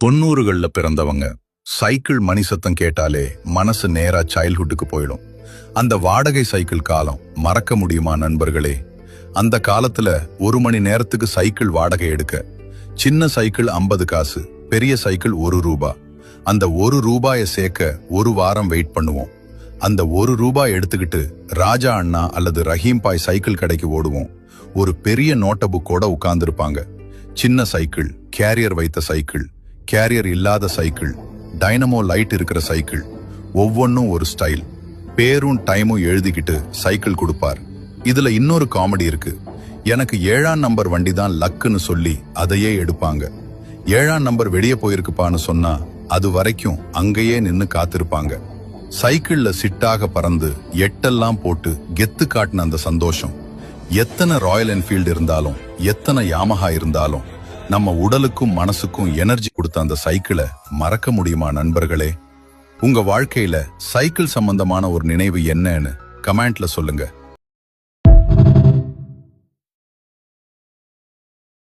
90கள்ல பிறந்தவங்க சைக்கிள் மணி சத்தம் கேட்டாலே மனசு நேரா சைல்ட்ஹுட்டுக்கு போயிடும். அந்த வாடகை சைக்கிள் காலம் மறக்க முடியுமா நண்பர்களே? அந்த காலத்துல 1 மணி நேரத்துக்கு சைக்கிள் வாடகை எடுக்க சின்ன சைக்கிள் 50 காசு, பெரிய சைக்கிள் 1 ரூபா. அந்த 1 ரூபாயை சேர்க்க 1 வாரம் வெயிட் பண்ணுவோம். அந்த 1 ரூபாய் எடுத்துக்கிட்டு ராஜா அண்ணா அல்லது ரஹீம் பாய் சைக்கிள் கடைக்கு ஓடுவோம். ஒரு பெரிய நோட்ட புக்கோட உட்கார்ந்துருப்பாங்க. சின்ன சைக்கிள், கேரியர் வைத்த சைக்கிள், கேரியர் இல்லாத சைக்கிள், டைனமோ லைட் இருக்கிற சைக்கிள், ஒவ்வொன்றும் ஒரு ஸ்டைல். பேரும் டைமும் எழுதிக்கிட்டு சைக்கிள் கொடுப்பார். இதுல இன்னொரு காமெடி இருக்கு. எனக்கு 7ஆம் நம்பர் வண்டி தான் லக்குன்னு சொல்லி அதையே எடுப்பாங்க. 7ஆம் நம்பர் வெளியே போயிருக்குப்பான்னு சொன்னா அது வரைக்கும் அங்கேயே நின்னு காத்திருப்பாங்க. சைக்கிள்ல சிட்டாக பறந்து எட்டெல்லாம் போட்டு கெத்து காட்டின அந்த சந்தோஷம். எத்தனை ராயல் என்ஃபீல்டு இருந்தாலும், எத்தனை யாமஹா இருந்தாலும், நம்ம உடலுக்கும் மனசுக்கும் எனர்ஜி கொடுத்த அந்த சைக்கிளை மறக்க முடியுமா நண்பர்களே? உங்க வாழ்க்கையில சைக்கிள் சம்பந்தமான ஒரு நினைவு என்னன்னு கமெண்ட்ல சொல்லுங்க.